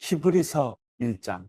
히브리서 1장.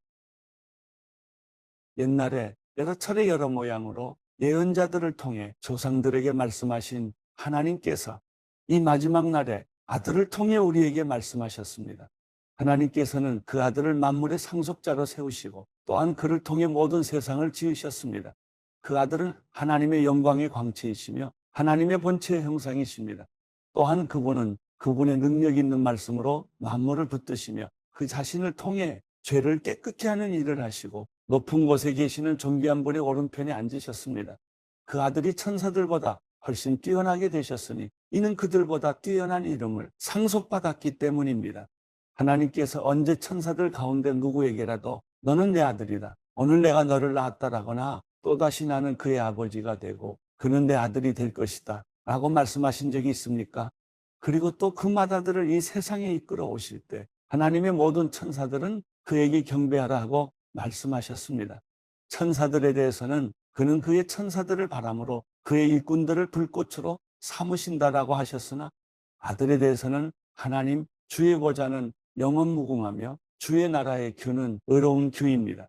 옛날에 여러 차례 여러 모양으로 예언자들을 통해 조상들에게 말씀하신 하나님께서 이 마지막 날에 아들을 통해 우리에게 말씀하셨습니다. 하나님께서는 그 아들을 만물의 상속자로 세우시고 또한 그를 통해 모든 세상을 지으셨습니다. 그 아들은 하나님의 영광의 광채이시며 하나님의 본체의 형상이십니다. 또한 그분은 그분의 능력 있는 말씀으로 만물을 붙드시며 그 자신을 통해 죄를 깨끗게 하는 일을 하시고 높은 곳에 계시는 존귀한 분의 오른편에 앉으셨습니다. 그 아들이 천사들보다 훨씬 뛰어나게 되셨으니 이는 그들보다 뛰어난 이름을 상속받았기 때문입니다. 하나님께서 언제 천사들 가운데 누구에게라도 너는 내 아들이다, 오늘 내가 너를 낳았다라거나 또다시 나는 그의 아버지가 되고 그는 내 아들이 될 것이다 라고 말씀하신 적이 있습니까? 그리고 또 그 맏아들을 이 세상에 이끌어 오실 때 하나님의 모든 천사들은 그에게 경배하라 하고 말씀하셨습니다. 천사들에 대해서는 그는 그의 천사들을 바람으로 그의 일꾼들을 불꽃으로 삼으신다라고 하셨으나 아들에 대해서는 하나님 주의 보좌는 영원 무궁하며 주의 나라의 규는 의로운 규입니다.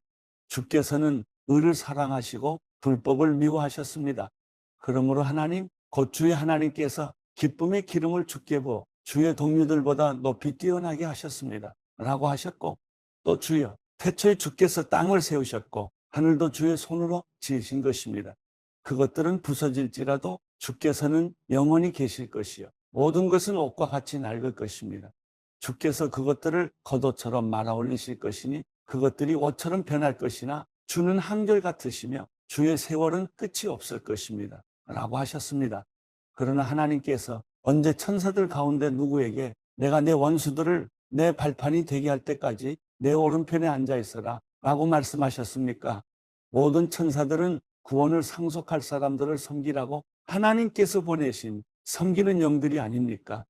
주께서는 의를 사랑하시고 불법을 미워하셨습니다. 그러므로 하나님 곧 주의 하나님께서 기쁨의 기름을 주께 부어 주의 동료들보다 높이 뛰어나게 하셨습니다 라고 하셨고, 또 주여 태초에 주께서 땅을 세우셨고 하늘도 주의 손으로 지으신 것입니다. 그것들은 부서질지라도 주께서는 영원히 계실 것이요 모든 것은 옷과 같이 낡을 것입니다. 주께서 그것들을 겉옷처럼 말아 올리실 것이니 그것들이 옷처럼 변할 것이나 주는 한결같으시며 주의 세월은 끝이 없을 것입니다 라고 하셨습니다. 그러나 하나님께서 언제 천사들 가운데 누구에게 내가 내 원수들을 내 발판이 되게 할 때까지 내 오른편에 앉아 있어라 라고 말씀하셨습니까? 모든 천사들은 구원을 상속할 사람들을 섬기라고 하나님께서 보내신 섬기는 영들이 아닙니까?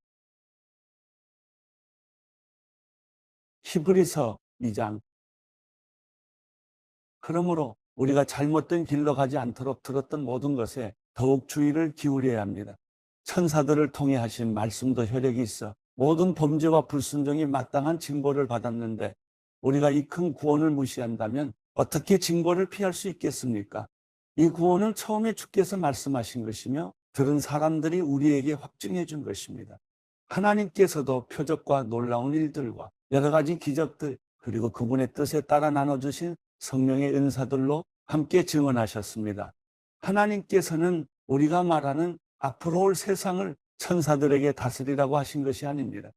히브리서 2장. 그러므로 우리가 잘못된 길로 가지 않도록 들었던 모든 것에 더욱 주의를 기울여야 합니다. 천사들을 통해 하신 말씀도 효력이 있어 모든 범죄와 불순종이 마땅한 징벌을 받았는데 우리가 이 큰 구원을 무시한다면 어떻게 징벌을 피할 수 있겠습니까? 이 구원은 처음에 주께서 말씀하신 것이며 들은 사람들이 우리에게 확증해 준 것입니다. 하나님께서도 표적과 놀라운 일들과 여러 가지 기적들 그리고 그분의 뜻에 따라 나눠주신 성령의 은사들로 함께 증언하셨습니다. 하나님께서는 우리가 말하는 앞으로 올 세상을 천사들에게 다스리라고 하신 것이 아닙니다.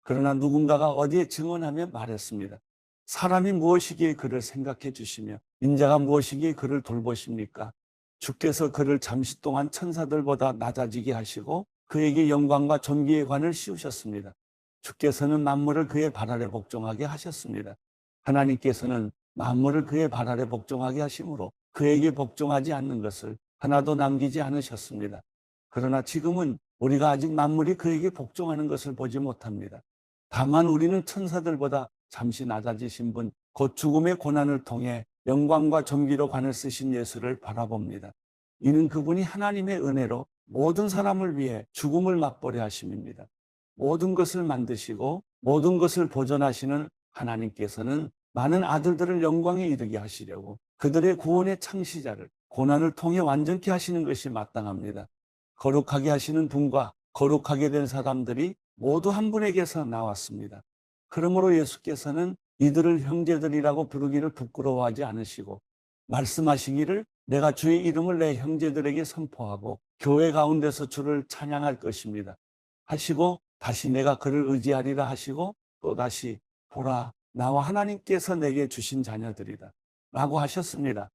그러나 누군가가 어디에 증언하며 말했습니다. 사람이 무엇이기에 그를 생각해 주시며 인자가 무엇이기에 그를 돌보십니까? 주께서 그를 잠시 동안 천사들보다 낮아지게 하시고 그에게 영광과 존귀의 관을 씌우셨습니다. 주께서는 만물을 그의 발 아래 복종하게 하셨습니다. 하나님께서는 만물을 그의 발 아래 복종하게 하심으로 그에게 복종하지 않는 것을 하나도 남기지 않으셨습니다. 그러나 지금은 우리가 아직 만물이 그에게 복종하는 것을 보지 못합니다. 다만 우리는 천사들보다 잠시 낮아지신 분, 곧 죽음의 고난을 통해 영광과 존귀로 관을 쓰신 예수를 바라봅니다. 이는 그분이 하나님의 은혜로 모든 사람을 위해 죽음을 맛보려 하심입니다. 모든 것을 만드시고 모든 것을 보존하시는 하나님께서는 많은 아들들을 영광에 이르게 하시려고 그들의 구원의 창시자를 고난을 통해 완전케 하시는 것이 마땅합니다. 거룩하게 하시는 분과 거룩하게 된 사람들이 모두 한 분에게서 나왔습니다. 그러므로 예수께서는 이들을 형제들이라고 부르기를 부끄러워하지 않으시고 말씀하시기를 내가 주의 이름을 내 형제들에게 선포하고 교회 가운데서 주를 찬양할 것입니다 하시고 다시 내가 그를 의지하리라 하시고 또다시 보라 나와 하나님께서 내게 주신 자녀들이다 라고 하셨습니다.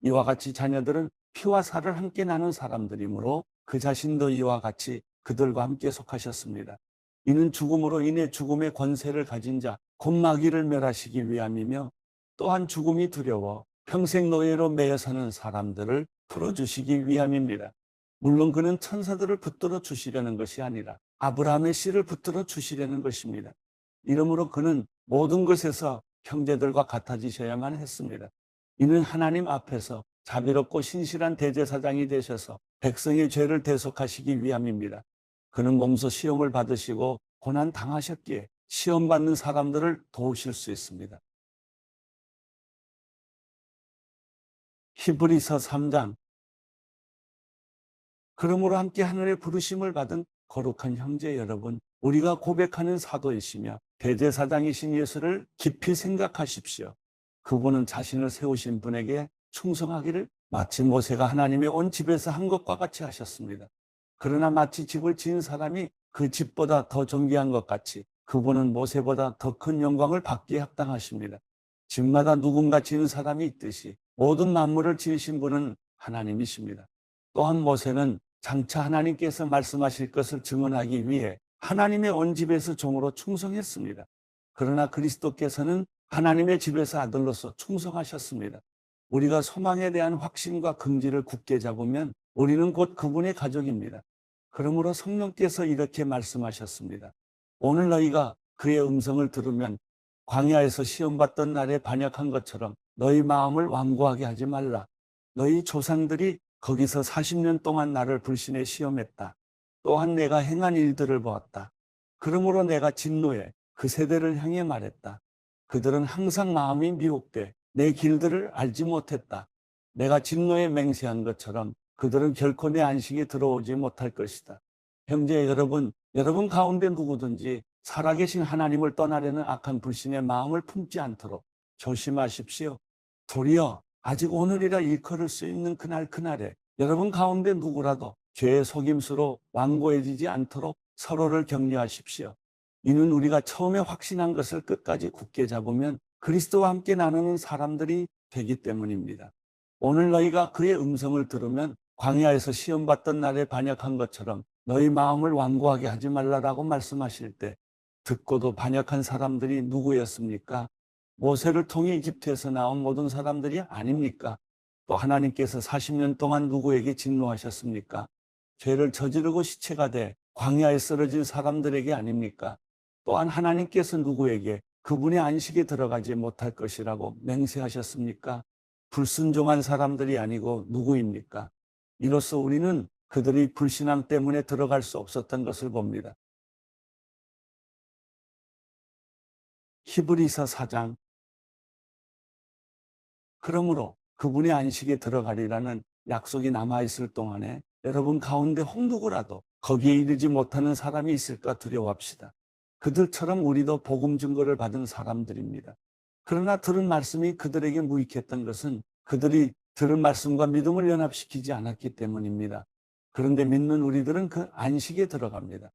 이와 같이 자녀들은 피와 살을 함께 나눈 사람들이므로 그 자신도 이와 같이 그들과 함께 속하셨습니다. 이는 죽음으로 인해 죽음의 권세를 가진 자 곧 마귀를 멸하시기 위함이며 또한 죽음이 두려워 평생 노예로 매여 사는 사람들을 풀어주시기 위함입니다. 물론 그는 천사들을 붙들어 주시려는 것이 아니라 아브라함의 씨를 붙들어 주시려는 것입니다. 이러므로 그는 모든 것에서 형제들과 같아지셔야만 했습니다. 이는 하나님 앞에서 자비롭고 신실한 대제사장이 되셔서 백성의 죄를 대속하시기 위함입니다. 그는 몸소 시험을 받으시고 고난 당하셨기에 시험받는 사람들을 도우실 수 있습니다. 히브리서 3장. 그러므로 함께 하늘의 부르심을 받은 거룩한 형제 여러분, 우리가 고백하는 사도이시며 대제사장이신 예수를 깊이 생각하십시오. 그분은 자신을 세우신 분에게 충성하기를 마치 모세가 하나님의 온 집에서 한 것과 같이 하셨습니다. 그러나 마치 집을 지은 사람이 그 집보다 더 존귀한 것 같이 그분은 모세보다 더 큰 영광을 받기에 합당하십니다. 집마다 누군가 지은 사람이 있듯이 모든 만물을 지으신 분은 하나님이십니다. 또한 모세는 장차 하나님께서 말씀하실 것을 증언하기 위해 하나님의 온 집에서 종으로 충성했습니다. 그러나 그리스도께서는 하나님의 집에서 아들로서 충성하셨습니다. 우리가 소망에 대한 확신과 긍지를 굳게 잡으면 우리는 곧 그분의 가족입니다. 그러므로 성령께서 이렇게 말씀하셨습니다. 오늘 너희가 그의 음성을 들으면 광야에서 시험받던 날에 반역한 것처럼 너희 마음을 완고하게 하지 말라. 너희 조상들이 거기서 40년 동안 나를 불신에 시험했다. 또한 내가 행한 일들을 보았다. 그러므로 내가 진노해 그 세대를 향해 말했다. 그들은 항상 마음이 미혹돼 내 길들을 알지 못했다. 내가 진노에 맹세한 것처럼 그들은 결코 내 안식에 들어오지 못할 것이다. 형제 여러분, 여러분 가운데 누구든지 살아계신 하나님을 떠나려는 악한 불신의 마음을 품지 않도록 조심하십시오. 도리어 아직 오늘이라 일컬을 수 있는 그날에 여러분 가운데 누구라도 죄의 속임수로 완고해지지 않도록 서로를 격려하십시오. 이는 우리가 처음에 확신한 것을 끝까지 굳게 잡으면 그리스도와 함께 나누는 사람들이 되기 때문입니다. 오늘 너희가 그의 음성을 들으면 광야에서 시험받던 날에 반역한 것처럼 너희 마음을 완고하게 하지 말라라고 말씀하실 때 듣고도 반역한 사람들이 누구였습니까? 모세를 통해 이집트에서 나온 모든 사람들이 아닙니까? 또 하나님께서 40년 동안 누구에게 진노하셨습니까? 죄를 저지르고 시체가 돼 광야에 쓰러진 사람들에게 아닙니까? 또한 하나님께서 누구에게 그분의 안식에 들어가지 못할 것이라고 맹세하셨습니까? 불순종한 사람들이 아니고 누구입니까? 이로써 우리는 그들이 불신앙 때문에 들어갈 수 없었던 것을 봅니다. 히브리서 4장. 그러므로 그분의 안식에 들어가리라는 약속이 남아있을 동안에 여러분 가운데 혹 누구라도 거기에 이르지 못하는 사람이 있을까 두려워합시다. 그들처럼 우리도 복음 증거를 받은 사람들입니다. 그러나 들은 말씀이 그들에게 무익했던 것은 그들이 들은 말씀과 믿음을 연합시키지 않았기 때문입니다. 그런데 믿는 우리들은 그 안식에 들어갑니다.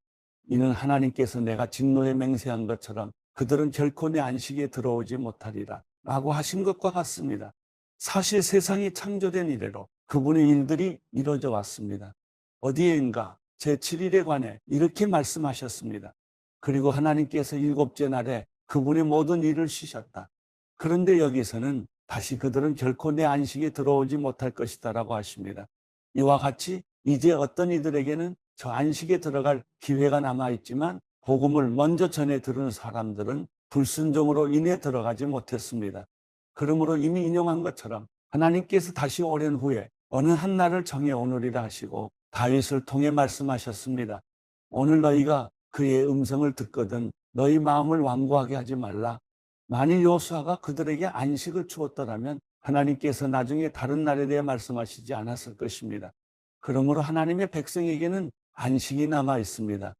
이는 하나님께서 내가 진노에 맹세한 것처럼 그들은 결코 내 안식에 들어오지 못하리라 라고 하신 것과 같습니다. 사실 세상이 창조된 이래로 그분의 일들이 이루어져 왔습니다. 어디엔가 제7일에 관해 이렇게 말씀하셨습니다. 그리고 하나님께서 일곱째 날에 그분의 모든 일을 쉬셨다. 그런데 여기서는 다시 그들은 결코 내 안식에 들어오지 못할 것이다 라고 하십니다. 이와 같이 이제 어떤 이들에게는 저 안식에 들어갈 기회가 남아있지만 복음을 먼저 전해 들은 사람들은 불순종으로 인해 들어가지 못했습니다. 그러므로 이미 인용한 것처럼 하나님께서 다시 오랜 후에 어느 한 날을 정해 오느리라 하시고 다윗을 통해 말씀하셨습니다. 오늘 너희가 그의 음성을 듣거든 너희 마음을 완고하게 하지 말라. 만일 여호수아가 그들에게 안식을 주었더라면 하나님께서 나중에 다른 날에 대해 말씀하시지 않았을 것입니다. 그러므로 하나님의 백성에게는 안식이 남아 있습니다.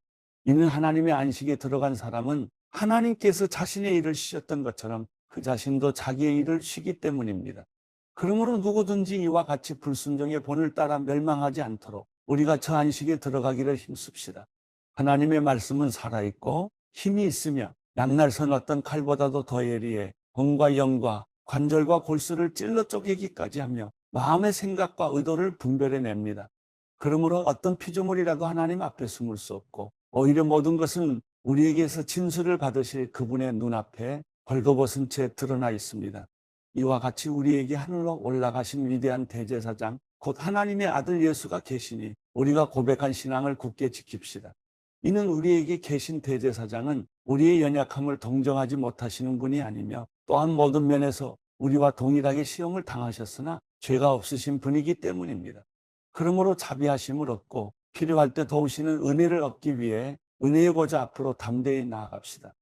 이는 하나님의 안식에 들어간 사람은 하나님께서 자신의 일을 쉬셨던 것처럼 그 자신도 자기의 일을 쉬기 때문입니다. 그러므로 누구든지 이와 같이 불순종의 본을 따라 멸망하지 않도록 우리가 저 안식에 들어가기를 힘씁시다. 하나님의 말씀은 살아있고 힘이 있으며 양날선 어떤 칼보다도 더 예리해魂과 영과 관절과 골수를 찔러 쪼개기까지 하며 마음의 생각과 의도를 분별해냅니다. 그러므로 어떤 피조물이라도 하나님 앞에 숨을 수 없고 오히려 모든 것은 우리에게서 진술을 받으실 그분의 눈앞에 벌거벗은 채 드러나 있습니다. 이와 같이 우리에게 하늘로 올라가신 위대한 대제사장 곧 하나님의 아들 예수가 계시니 우리가 고백한 신앙을 굳게 지킵시다. 이는 우리에게 계신 대제사장은 우리의 연약함을 동정하지 못하시는 분이 아니며 또한 모든 면에서 우리와 동일하게 시험을 당하셨으나 죄가 없으신 분이기 때문입니다. 그러므로 자비하심을 얻고 필요할 때 도우시는 은혜를 얻기 위해 은혜의 보좌 앞으로 담대히 나아갑시다.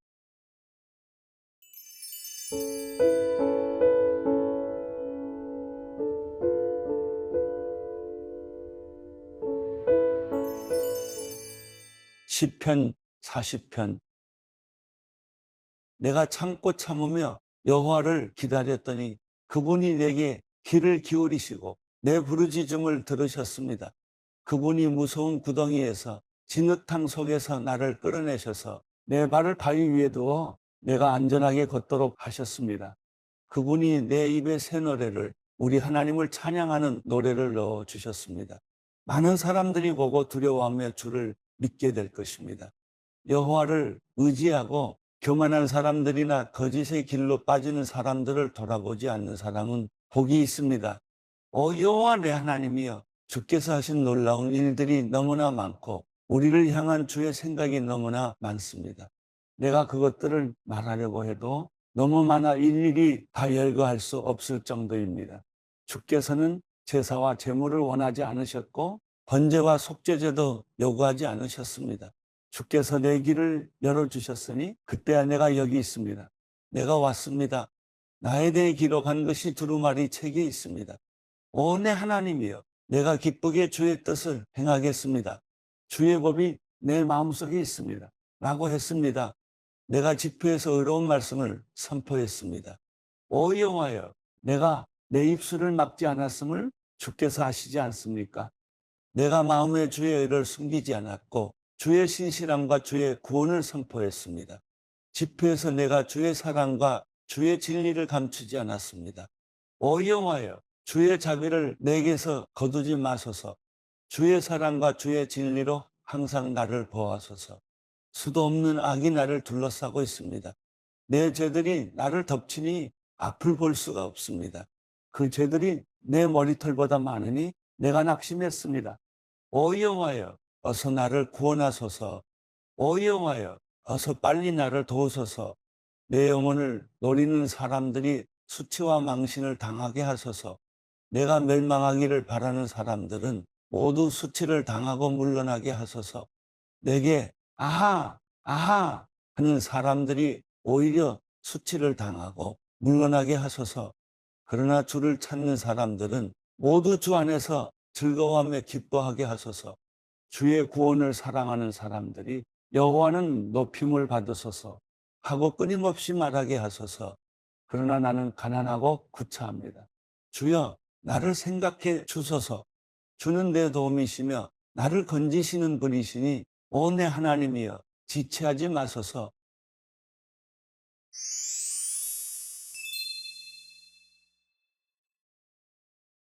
시편 40편. 내가 참고 참으며 여호와를 기다렸더니 그분이 내게 귀를 기울이시고 내 부르짖음을 들으셨습니다. 그분이 무서운 구덩이에서 진흙탕 속에서 나를 끌어내셔서 내 발을 바위 위에 두어 내가 안전하게 걷도록 하셨습니다. 그분이 내 입에 새 노래를, 우리 하나님을 찬양하는 노래를 넣어 주셨습니다. 많은 사람들이 보고 두려워하며 주를 믿게 될 것입니다. 여호와를 의지하고 교만한 사람들이나 거짓의 길로 빠지는 사람들을 돌아보지 않는 사람은 복이 있습니다. 여호와 내 하나님이여, 주께서 하신 놀라운 일들이 너무나 많고 우리를 향한 주의 생각이 너무나 많습니다. 내가 그것들을 말하려고 해도 너무 많아 일일이 다 열거할 수 없을 정도입니다. 주께서는 제사와 제물을 원하지 않으셨고 번제와 속죄제도 요구하지 않으셨습니다. 주께서 내 길을 열어주셨으니 그때야 내가 여기 있습니다. 내가 왔습니다. 나에 대해 기록한 것이 두루마리 책에 있습니다. 오 내 하나님이여, 내가 기쁘게 주의 뜻을 행하겠습니다. 주의 법이 내 마음속에 있습니다. 라고 했습니다. 내가 집회에서 의로운 말씀을 선포했습니다. 오 여호와여, 내가 내 입술을 막지 않았음을 주께서 아시지 않습니까? 내가 마음에 주의 의를 숨기지 않았고 주의 신실함과 주의 구원을 선포했습니다. 집회에서 내가 주의 사랑과 주의 진리를 감추지 않았습니다. 오 여호와여, 주의 자비를 내게서 거두지 마소서. 주의 사랑과 주의 진리로 항상 나를 보호하소서. 수도 없는 악이 나를 둘러싸고 있습니다. 내 죄들이 나를 덮치니 앞을 볼 수가 없습니다. 그 죄들이 내 머리털보다 많으니 내가 낙심했습니다. 오 여호와여, 어서 나를 구원하소서. 오 여호와여, 어서 빨리 나를 도우소서. 내 영혼을 노리는 사람들이 수치와 망신을 당하게 하소서. 내가 멸망하기를 바라는 사람들은 모두 수치를 당하고 물러나게 하소서. 내게 아하, 아하 하는 사람들이 오히려 수치를 당하고 물러나게 하소서. 그러나 주를 찾는 사람들은 모두 주 안에서 즐거워하며 기뻐하게 하소서. 주의 구원을 사랑하는 사람들이 여호와는 높임을 받으소서 하고 끊임없이 말하게 하소서. 그러나 나는 가난하고 구차합니다. 주여, 나를 생각해 주소서. 주는 내 도움이시며 나를 건지시는 분이시니 오 내 하나님이여, 지체하지 마소서.